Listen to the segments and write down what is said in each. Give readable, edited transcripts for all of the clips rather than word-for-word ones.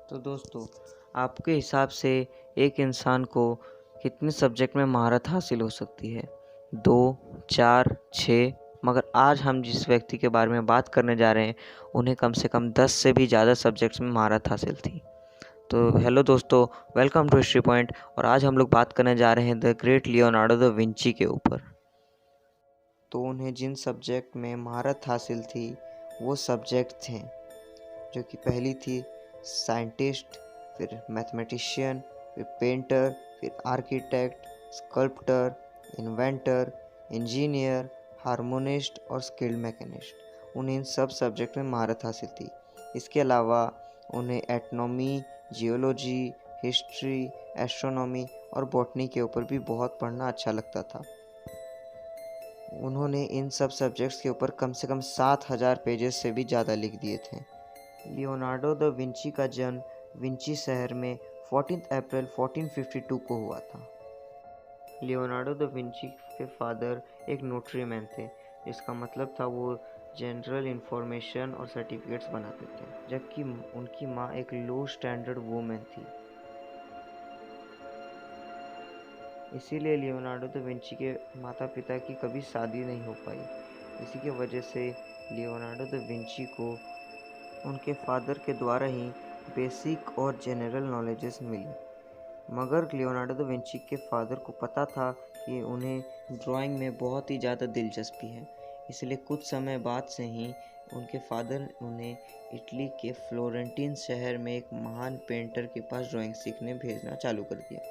तो दोस्तों, आपके हिसाब से एक इंसान को कितने सब्जेक्ट में महारत हासिल हो सकती है? 2, 4, 6? मगर आज हम जिस व्यक्ति के बारे में बात करने जा रहे हैं, उन्हें कम से कम 10 से भी ज़्यादा सब्जेक्ट्स में महारत हासिल थी। तो हेलो दोस्तों, वेलकम टू हिस्ट्री पॉइंट। और आज हम लोग बात करने जा रहे हैं the great Leonardo da Vinci के ऊपर। तो उन्हें जिन सब्जेक्ट में महारत हासिल थी, वो सब्जेक्ट थे जो कि पहली थी साइंटिस्ट, फिर मैथमेटिशियन, फिर पेंटर, फिर architect, sculptor, inventor, engineer, harmonist और स्किल्ड मैकेनिस्ट। उन्हें इन सब सब्जेक्ट में महारत हासिल थी। इसके अलावा उन्हें एटनॉमी, जियोलॉजी, हिस्ट्री, एस्ट्रोनॉमी और बॉटनी के ऊपर भी बहुत पढ़ना अच्छा लगता था। उन्होंने इन सब सब्जेक्ट्स के ऊपर कम से कम 7,000 पेजेस से भी ज़्यादा लिख दिए थे। लियोनार्डो दा विंची का जन्म विंची शहर में 14 अप्रैल 1452 को हुआ था। लियोनार्डो दा विंची के फादर एक नोटरीमैन थे, जिसका मतलब था वो जनरल इंफॉर्मेशन और सर्टिफिकेट्स बनाते थे, जबकि उनकी माँ एक लो स्टैंडर्ड वूमेन थी। इसीलिए लियोनार्डो दा विंची के माता पिता की कभी शादी नहीं हो पाई। इसी की वजह से लियोनार्डो दा विंची को उनके फादर के द्वारा ही बेसिक और जनरल नॉलेजेस मिली। मगर लियोनार्डो दा विंची के फादर को पता था कि उन्हें ड्राइंग में बहुत ही ज़्यादा दिलचस्पी है, इसलिए कुछ समय बाद से ही उनके फादर उन्हें इटली के फ्लोरेंटीन शहर में एक महान पेंटर के पास ड्राइंग सीखने भेजना चालू कर दिया,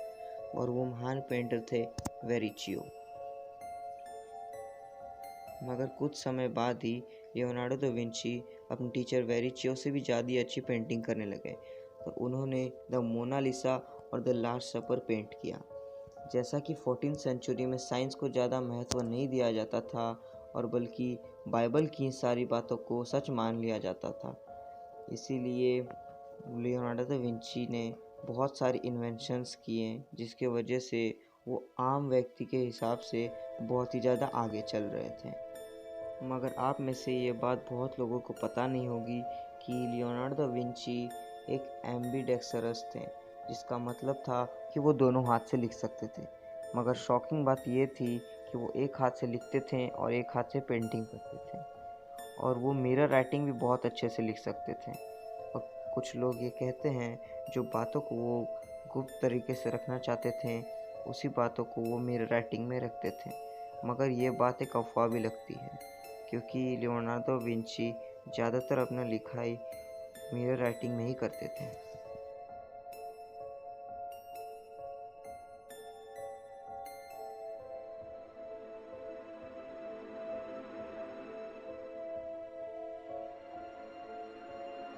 और वो महान पेंटर थे वेरिचियो। मगर कुछ समय बाद ही लियोनार्डो दा विंची अपने टीचर वेरिचियो से भी ज़्यादा अच्छी पेंटिंग करने लगे, और उन्होंने द मोनालिसा और द लास्ट सपर पेंट किया। जैसा कि 14th सेंचुरी में साइंस को ज़्यादा महत्व नहीं दिया जाता था, और बल्कि बाइबल की सारी बातों को सच मान लिया जाता था, इसीलिए लियोनार्डो दा विंची ने बहुत सारी इन्वेंशंस किए, जिसके वजह से वो आम व्यक्ति के हिसाब से बहुत ही ज़्यादा आगे चल रहे थे। मगर आप में से ये बात बहुत लोगों को पता नहीं होगी कि लियोनार्डो दा विंची एक एम्बीडेक्सरस थे, जिसका मतलब था कि वो दोनों हाथ से लिख सकते थे। मगर शॉकिंग बात ये थी कि वो एक हाथ से लिखते थे और एक हाथ से पेंटिंग करते थे, और वो मिरर राइटिंग भी बहुत अच्छे से लिख सकते थे। और कुछ लोग ये कहते हैं, जो बातों को वो गुप्त तरीके से रखना चाहते थे, उसी बातों को वो मिरर राइटिंग में रखते थे। मगर ये बात एक अफवाह भी लगती है, क्योंकि लियोनार्डो विंची ज़्यादातर अपना लिखाई मिरर राइटिंग में ही करते थे।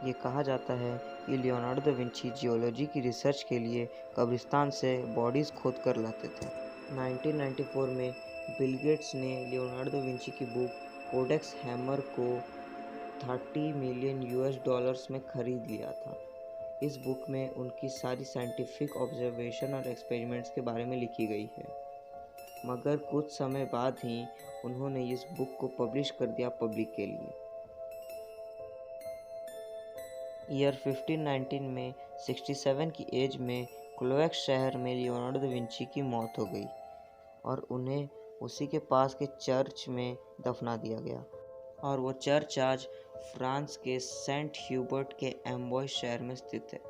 ये कहा जाता है कि लियोनार्डो दा विंची जियोलॉजी की रिसर्च के लिए कब्रिस्तान से बॉडीज़ खोद कर लाते थे। 1994 में बिल गेट्स ने लियोनार्डो दा विंची की बुक कोडेक्स हैमर को 30 मिलियन US में खरीद लिया था। इस बुक में उनकी सारी साइंटिफिक ऑब्जर्वेशन और एक्सपेरिमेंट्स के बारे में लिखी गई है। मगर कुछ समय बाद ही उन्होंने इस बुक को पब्लिश कर दिया पब्लिक के लिए। ईयर 1519 में 67 की एज में क्लोएक्स शहर में लियोनार्डो दा विंची की मौत हो गई, और उन्हें उसी के पास के चर्च में दफना दिया गया। और वो चर्च आज फ्रांस के सेंट ह्यूबर्ट के एम्बॉय शहर में स्थित है।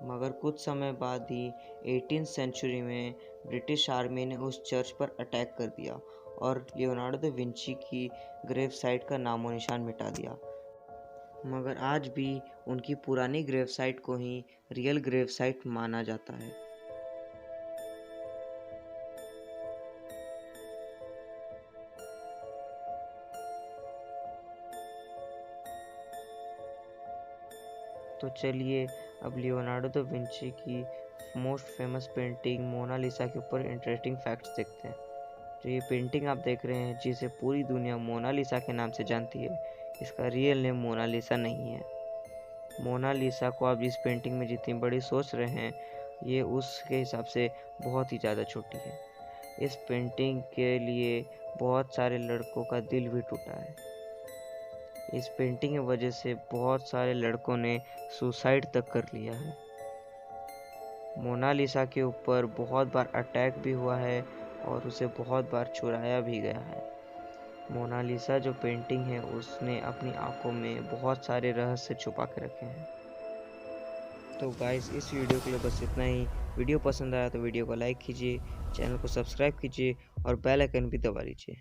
मगर कुछ समय बाद ही 18th सेंचुरी में ब्रिटिश आर्मी ने उस चर्च पर अटैक कर दिया और लियोनार्डो दा विंची की ग्रेव साइट का नामो निशान मिटा दिया। मगर आज भी उनकी पुरानी ग्रेव साइट को ही रियल ग्रेव साइट माना जाता है। तो चलिए अब लियोनार्डो दा विंची की मोस्ट फेमस पेंटिंग मोनालिसा के ऊपर इंटरेस्टिंग फैक्ट्स देखते हैं। जो ये पेंटिंग आप देख रहे हैं, जिसे पूरी दुनिया मोनालिसा के नाम से जानती है, इसका रियल नेम मोनालिसा नहीं है। मोनालिसा को आप इस पेंटिंग में जितनी बड़ी सोच रहे हैं, ये उसके हिसाब से बहुत ही ज़्यादा छोटी है। इस पेंटिंग के लिए बहुत सारे लड़कों का दिल भी टूटा है। इस पेंटिंग की वजह से बहुत सारे लड़कों ने सुसाइड तक कर लिया है। मोनालिसा के ऊपर बहुत बार अटैक भी हुआ है और उसे बहुत बार चुराया भी गया है। मोनालिसा जो पेंटिंग है उसने अपनी आंखों में बहुत सारे रहस्य छुपा के रखे हैं। तो गाइस, इस वीडियो के लिए बस इतना ही। वीडियो पसंद आया तो वीडियो को लाइक कीजिए, चैनल को सब्सक्राइब कीजिए और बेल आइकन भी दबा लीजिए।